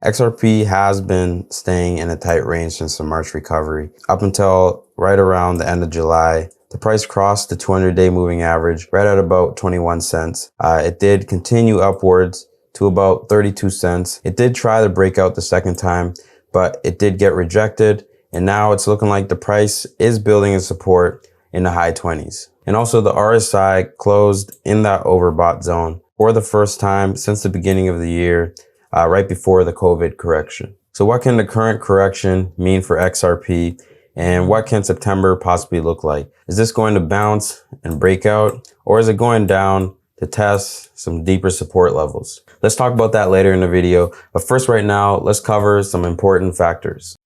XRP has been staying in a tight range since the March recovery. Up until right around the end of July, the price crossed the 200-day moving average right at about 21 cents. It did continue upwards to about 32 cents. It did try to break out the second time, but it did get rejected. And now it's looking like the price is building a support in the high 20s. And also the RSI closed in that overbought zone for the first time since the beginning of the year, right before the COVID correction. So what can the current correction mean for XRP, and what can September possibly look like? Is this going to bounce and break out, or is it going down to test some deeper support levels? Let's talk about that later in the video. But first, right now, let's cover some important factors.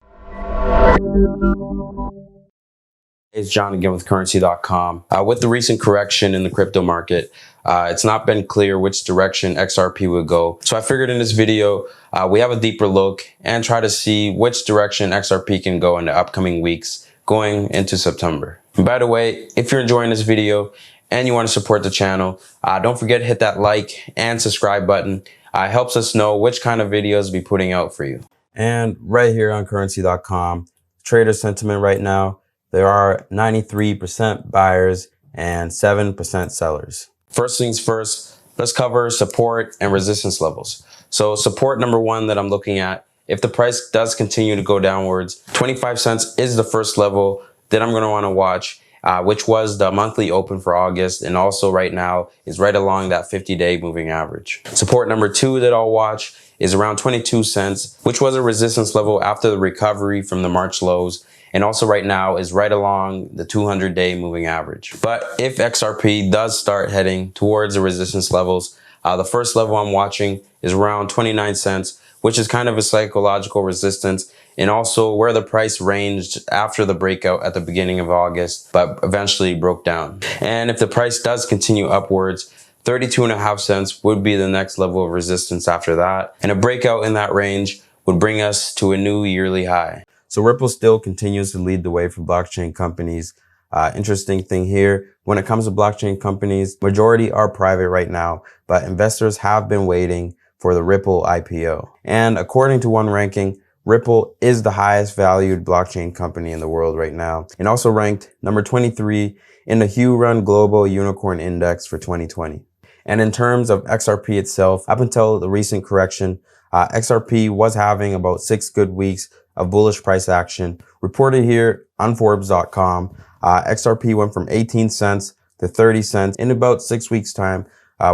It's John again with Currency.com. With the recent correction in the crypto market, it's not been clear which direction XRP would go. So I figured in this video, we have a deeper look and try to see which direction XRP can go in the upcoming weeks going into September. And by the way, if you're enjoying this video and you want to support the channel, don't forget to hit that like and subscribe button. It helps us know which kind of videos to be putting out for you. And right here on Currency.com, trader sentiment right now, there are 93% buyers and 7% sellers. First things first, let's cover support and resistance levels. So support number one that I'm looking at, if the price does continue to go downwards, 25 cents is the first level that I'm going to want to watch, which was the monthly open for August, and also right now is right along that 50-day moving average. Support number two that I'll watch is around 22 cents, which was a resistance level after the recovery from the March lows, and also right now is right along the 200-day moving average. But if XRP does start heading towards the resistance levels, the first level I'm watching is around 29 cents, which is kind of a psychological resistance, and also where the price ranged after the breakout at the beginning of August, but eventually broke down. And if the price does continue upwards, 32.5 cents would be the next level of resistance after that. And a breakout in that range would bring us to a new yearly high. So Ripple still continues to lead the way for blockchain companies. Interesting thing here, when it comes to blockchain companies, majority are private right now, but investors have been waiting for the Ripple IPO. And according to one ranking, Ripple is the highest valued blockchain company in the world right now, and also ranked number 23 in the Huron Global Unicorn Index for 2020. And in terms of XRP itself, up until the recent correction, XRP was having about 6 good weeks of bullish price action. Reported here on Forbes.com, XRP went from 18 cents to 30 cents in about 6 weeks time,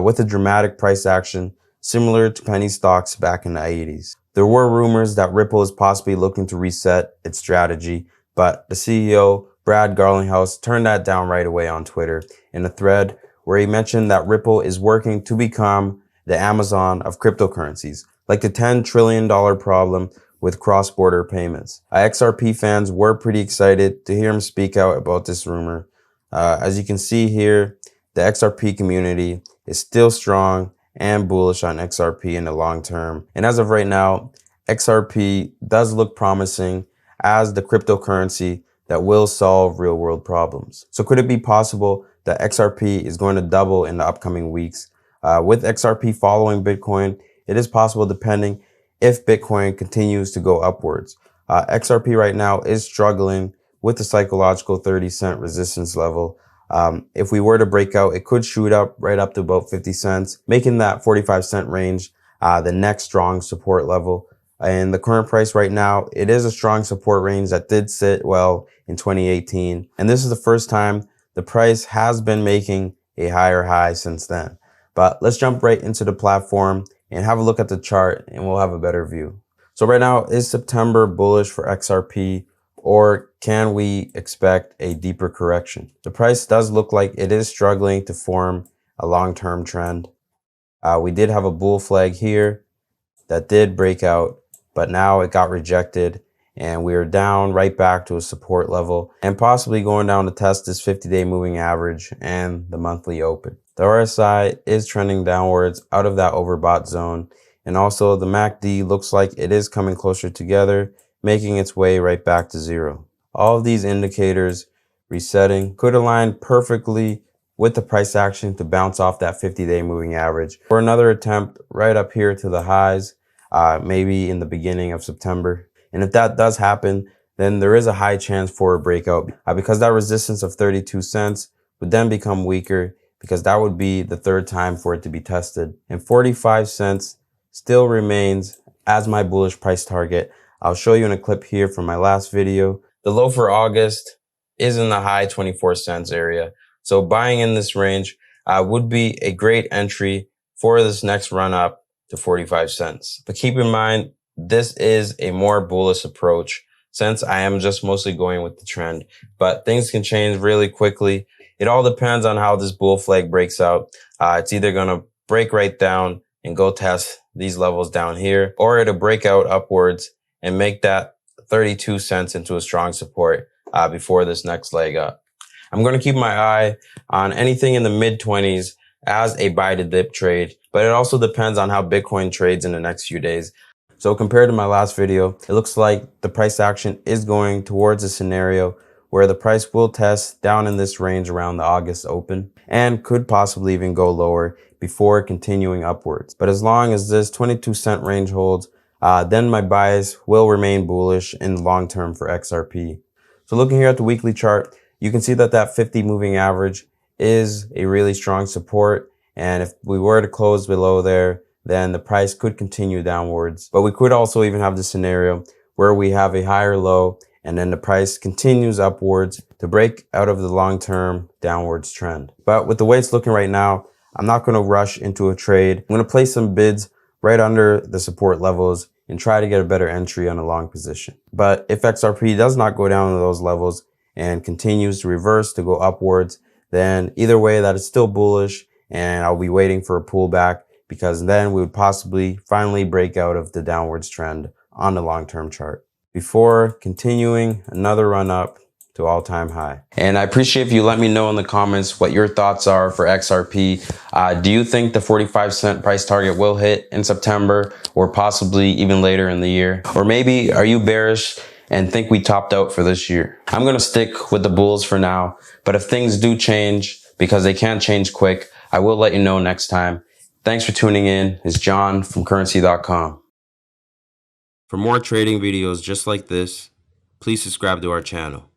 with a dramatic price action similar to penny stocks back in the 80s. There were rumors that Ripple is possibly looking to reset its strategy, but the CEO, Brad Garlinghouse, turned that down right away on Twitter in a thread where he mentioned that Ripple is working to become the Amazon of cryptocurrencies, like the $10 trillion problem with cross-border payments. XRP fans were pretty excited to hear him speak out about this rumor. As you can see here, the XRP community is still strong and bullish on XRP in the long term. And as of right now, XRP does look promising as the cryptocurrency that will solve real-world problems. So could it be possible that XRP is going to double in the upcoming weeks? With XRP following Bitcoin, it is possible depending if Bitcoin continues to go upwards. XRP right now is struggling with the psychological 30-cent resistance level. If we were to break out, it could shoot up right up to about 50 cents, making that 45-cent range the next strong support level. And the current price right now, it is a strong support range that did sit well in 2018. And this is the first time the price has been making a higher high since then. But let's jump right into the platform and have a look at the chart, and we'll have a better view. So right now, is September bullish for XRP, or can we expect a deeper correction? The price does look like it is struggling to form a long-term trend. We did have a bull flag here that did break out, but now it got rejected, and we are down right back to a support level and possibly going down to test this 50-day moving average and the monthly open. The RSI is trending downwards out of that overbought zone, and also the MACD looks like it is coming closer together, making its way right back to zero. All of these indicators resetting could align perfectly with the price action to bounce off that 50-day moving average for another attempt right up here to the highs. maybe in the beginning of September. And if that does happen, then there is a high chance for a breakout because that resistance of 32 cents would then become weaker because that would be the third time for it to be tested. And 45 cents still remains as my bullish price target. I'll show you in a clip here from my last video. The low for August is in the high 24 cents area. So buying in this range would be a great entry for this next run up to 45 cents. But keep in mind, this is a more bullish approach since I am just mostly going with the trend. But things can change really quickly. It all depends on how this bull flag breaks out. It's either going to break right down and go test these levels down here, or it'll break out upwards and make that 32 cents into a strong support before this next leg up. I'm going to keep my eye on anything in the mid 20s as a buy to dip trade, but it also depends on how Bitcoin trades in the next few days. So compared to my last video, it looks like the price action is going towards a scenario where the price will test down in this range around the August open and could possibly even go lower before continuing upwards. But as long as this 22 cent range holds, then my bias will remain bullish in the long term for XRP. So looking here at the weekly chart, you can see that that 50 moving average is a really strong support. And if we were to close below there, then the price could continue downwards. But we could also even have the scenario where we have a higher low and then the price continues upwards to break out of the long-term downwards trend. But with the way it's looking right now, I'm not going to rush into a trade. I'm going to place some bids right under the support levels and try to get a better entry on a long position. But if XRP does not go down to those levels and continues to reverse to go upwards, then either way that is still bullish and I'll be waiting for a pullback because then we would possibly finally break out of the downwards trend on the long-term chart before continuing another run up to all-time high. And I appreciate if you let me know in the comments what your thoughts are for XRP. Do you think the 45 cent price target will hit in September or possibly even later in the year? Or maybe are you bearish and think we topped out for this year? I'm going to stick with the bulls for now, but if things do change, because they can change quick, I will let you know next time. Thanks for tuning in. It's John from Currency.com. For more trading videos just like this, please subscribe to our channel.